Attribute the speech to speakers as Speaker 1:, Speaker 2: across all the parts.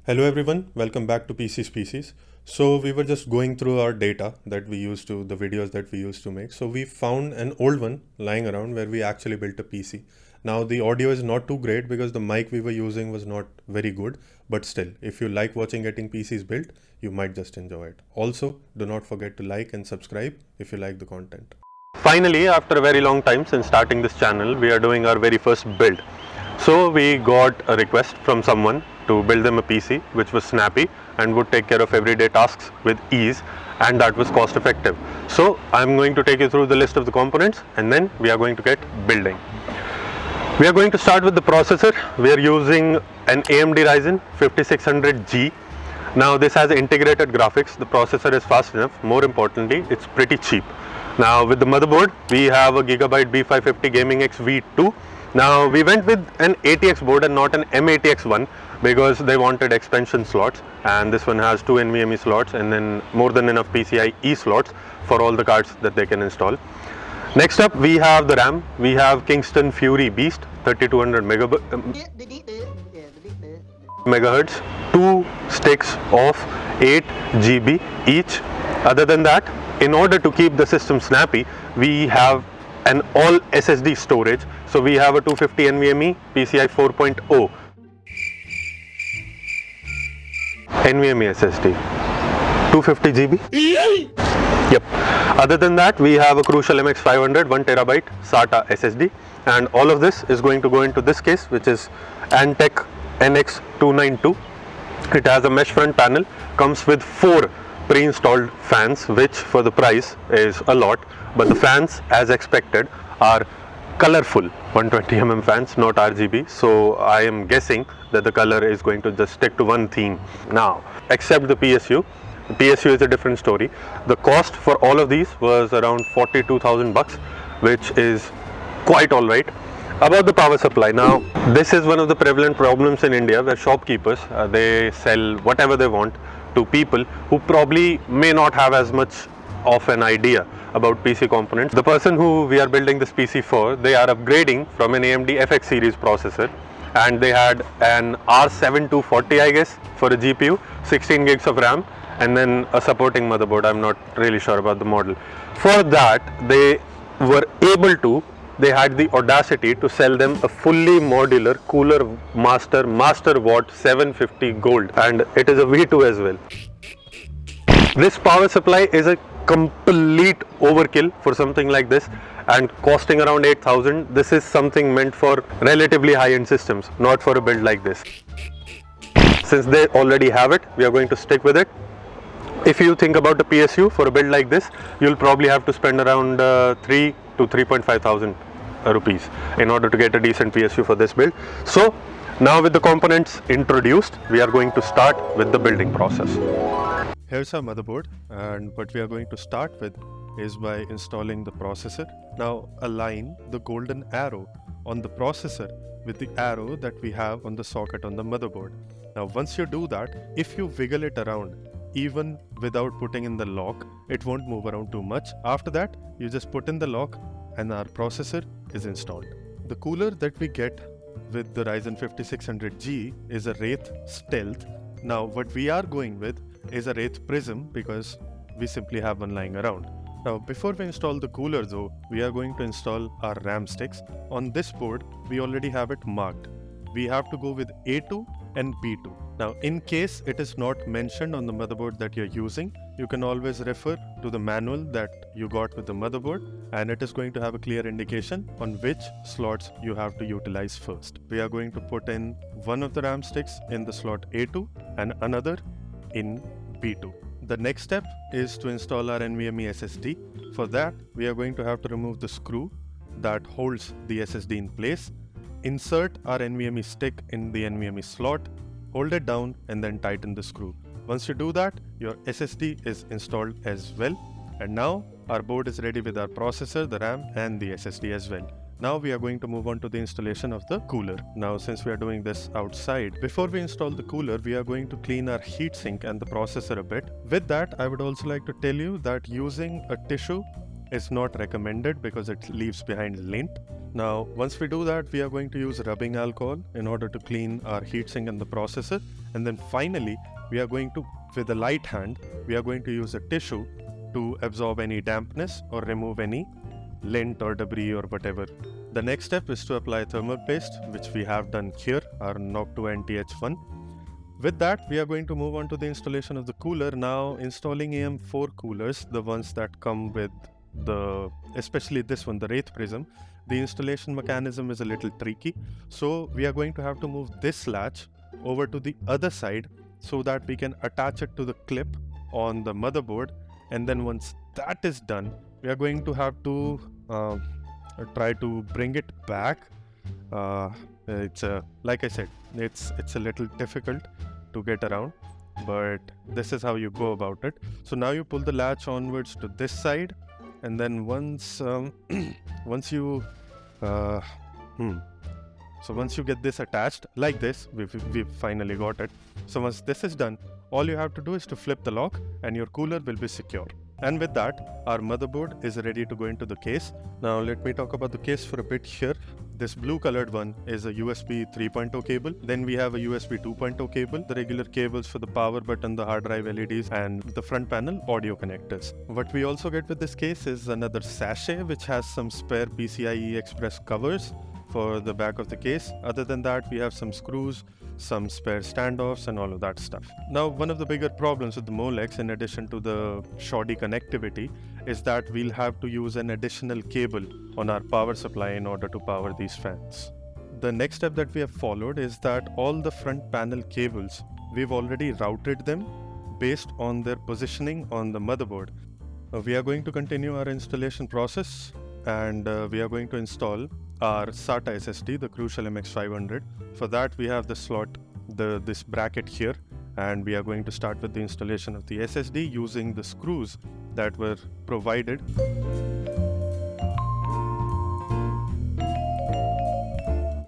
Speaker 1: Hello everyone, welcome back to PC Species. So we were just going through our data that we used to, the videos that we used to make. So we found an old one lying around where we actually built a PC. Now the audio is not too great because the mic we were using was not very good, but still, if you like watching getting PCs built, you might just enjoy it. Also, do not forget to like and subscribe if you like the content. Finally, after a very long time since starting this channel, we are doing our very first build. So we got a request from someone to build them a PC which was snappy and would take care of everyday tasks with ease, and that was cost effective. So I'm going to take you through the list of the components and then we are going to get building. We are going to start with the processor. We are using an AMD Ryzen 5600G. Now this has integrated graphics, the processor is fast enough, more importantly it's pretty cheap. Now with the motherboard we have a Gigabyte B550 Gaming X V2. Now we went with an ATX board and not an M-ATX one because they wanted expansion slots, and this one has two NVMe slots and then more than enough PCIe slots for all the cards that they can install. Next up we have the RAM. We have Kingston Fury Beast 3200 megahertz, two sticks of 8 GB each. Other than that, in order to keep the system snappy, we have an all SSD storage. So we have a 250 NVMe PCI 4.0 NVMe SSD, 250 GB. Yep. Other than that, we have a Crucial MX500 1TB SATA SSD, and all of this is going to go into this case, which is Antec NX292. It has a mesh front panel, comes with 4 pre-installed fans, which for the price is a lot, but the fans as expected are colorful 120mm fans, not RGB, so I am guessing that the color is going to just stick to one theme. Now, except the PSU. The PSU is a different story. The cost for all of these was around 42,000 bucks, which is quite alright. About the power supply, now this is one of the prevalent problems in India where shopkeepers they sell whatever they want to people who probably may not have as much of an idea about PC components. The person who we are building this PC for, they are upgrading from an AMD FX series processor, and they had an R7240 I guess for a GPU, 16 gigs of RAM, and then a supporting motherboard. I'm not really sure about the model. For that, they had the audacity to sell them a fully modular Cooler Master Watt 750 Gold, and it is a V2 as well. This power supply is a complete overkill for something like this, and costing around 8,000. This is something meant for relatively high-end systems, not for a build like this. Since they already have it, we are going to stick with it. If you think about the PSU for a build like this, you'll probably have to spend around 3 to 3.5 thousand rupees in order to get a decent PSU for this build. So now with the components introduced, we are going to start with the building process. Here's our motherboard, and what we are going to start with is by installing the processor. Now align the golden arrow on the processor with the arrow that we have on the socket on the motherboard. Now once you do that, if you wiggle it around, even without putting in the lock, it won't move around too much. After that, you just put in the lock and our processor is installed. The cooler that we get with the Ryzen 5600G is a Wraith Stealth. Now what we are going with is a Wraith Prism because we simply have one lying around. Now before we install the cooler though, we are going to install our RAM sticks. On this board, we already have it marked. We have to go with A2 and B2. Now in case it is not mentioned on the motherboard that you're using, you can always refer to the manual that you got with the motherboard, and it is going to have a clear indication on which slots you have to utilize first. We are going to put in one of the RAM sticks in the slot A2 and another in B2. The next step is to install our NVMe SSD. For that, we are going to have to remove the screw that holds the SSD in place. Insert our NVMe stick in the NVMe slot, hold it down and then tighten the screw. Once you do that, your SSD is installed as well. And now our board is ready with our processor, the RAM and the SSD as well. Now we are going to move on to the installation of the cooler. Now since we are doing this outside, before we install the cooler, we are going to clean our heatsink and the processor a bit. With that, I would also like to tell you that using a tissue is not recommended because it leaves behind lint. Now once we do that, we are going to use rubbing alcohol in order to clean our heatsink and the processor,
Speaker 2: And then finally, we are going to, with the light hand, we are going to use a tissue to absorb any dampness or remove any lint or debris or whatever. The next step is to apply thermal paste, which we have done here, our Noctua NTH1. With that, we are going to move on to the installation of the cooler. Now, installing AM4 coolers, the ones that come with especially this one, the Wraith Prism, the installation mechanism is a little tricky. So we are going to have to move this latch over to the other side so that we can attach it to the clip on the motherboard. And then once that is done, we are going to have to try to bring it back. It's like I said, it's a little difficult to get around, but this is how you go about it. So now you pull the latch onwards to this side, and then once you get this attached like this, we've finally got it. So once this is done, all you have to do is to flip the lock and your cooler will be secure. And with that, our motherboard is ready to go into the case. Now let me talk about the case for a bit here. This blue colored one is a USB 3.0 cable. Then we have a USB 2.0 cable, the regular cables for the power button, the hard drive LEDs, and the front panel audio connectors. What we also get with this case is another sachet which has some spare PCIe Express covers for the back of the case. Other than that, we have some screws, some spare standoffs and all of that stuff. Now, one of the bigger problems with the Molex, in addition to the shoddy connectivity, is that we'll have to use an additional cable on our power supply in order to power these fans. The next step that we have followed is that all the front panel cables, we've already routed them based on their positioning on the motherboard. We are going to continue our installation process, and we are going to install our SATA SSD, the Crucial MX500. For that, we have the slot, this bracket here, and we are going to start with the installation of the SSD using the screws that were provided.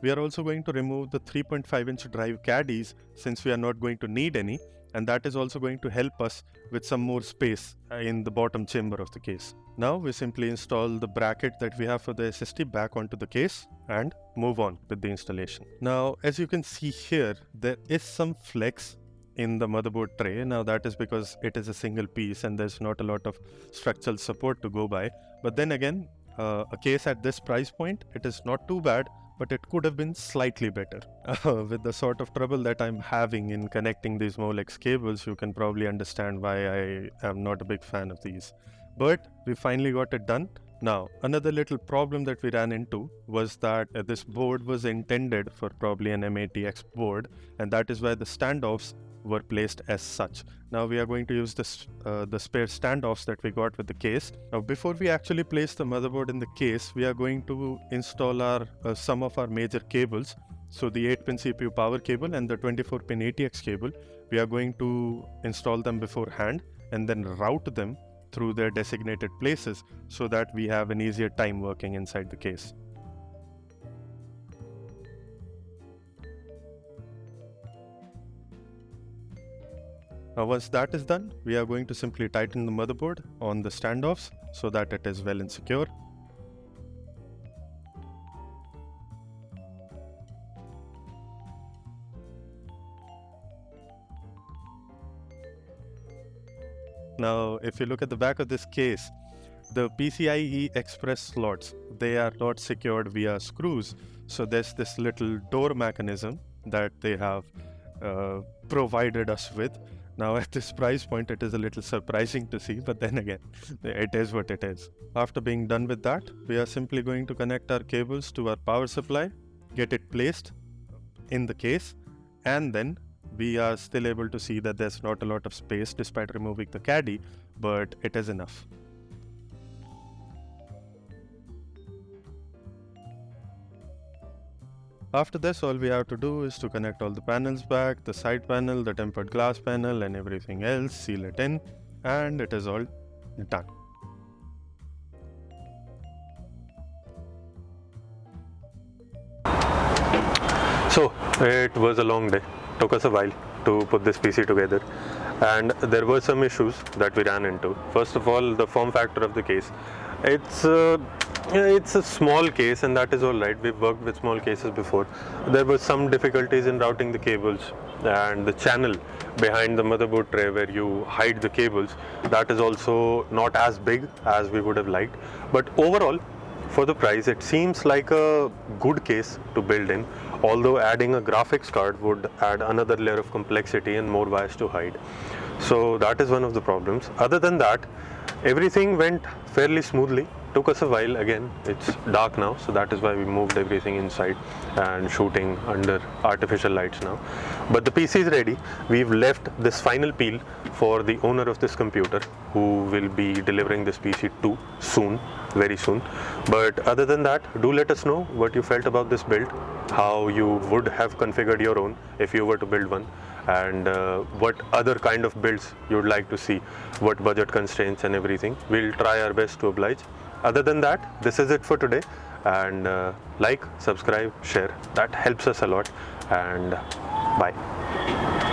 Speaker 2: We are also going to remove the 3.5-inch drive caddies since we are not going to need any, and that is also going to help us with some more space in the bottom chamber of the case. Now we simply install the bracket that we have for the SSD back onto the case and move on with the installation. Now, as you can see here, there is some flex in the motherboard tray. Now that is because it is a single piece and there's not a lot of structural support to go by. But then again, a case at this price point, it is not too bad, but it could have been slightly better. With the sort of trouble that I'm having in connecting these Molex cables, you can probably understand why I am not a big fan of these. But we finally got it done. Now, another little problem that we ran into was that this board was intended for probably an M80X board, and that is why the standoffs were placed as such. Now we are going to use this, the spare standoffs that we got with the case. Now before we actually place the motherboard in the case, we are going to install our some of our major cables. So the 8-pin CPU power cable and the 24-pin ATX cable, we are going to install them beforehand and then route them through their designated places so that we have an easier time working inside the case. Now once that is done, we are going to simply tighten the motherboard on the standoffs so that it is well and secure. Now, if you look at the back of this case, the PCIe Express slots, they are not secured via screws. So there's this little door mechanism that they have provided us with. Now at this price point, it is a little surprising to see, but then again, it is what it is. After being done with that, we are simply going to connect our cables to our power supply, get it placed in the case, and then we are still able to see that there's not a lot of space despite removing the caddy, but it is enough. After this, all we have to do is to connect all the panels back, the side panel, the tempered glass panel and everything else, seal it in, and it is all done.
Speaker 1: So it was a long day, took us a while to put this PC together, and there were some issues that we ran into. First of all, the form factor of the case. It's It's a small case, and that is all right. We've worked with small cases before. There were some difficulties in routing the cables, and the channel behind the motherboard tray where you hide the cables, that is also not as big as we would have liked. But overall, for the price, it seems like a good case to build in, although adding a graphics card would add another layer of complexity and more wires to hide. So that is one of the problems. Other than that, everything went fairly smoothly. Took us a while. Again, it's dark now, so that is why we moved everything inside and shooting under artificial lights now. But the PC is ready. We've left this final peel for the owner of this computer, who will be delivering this PC to soon, very soon. But other than that, do let us know what you felt about this build, how you would have configured your own if you were to build one, and what other kind of builds you would like to see, what budget constraints and everything. We'll try our best to oblige. Other than that, this is it for today, and like, subscribe, share, that helps us a lot, and bye.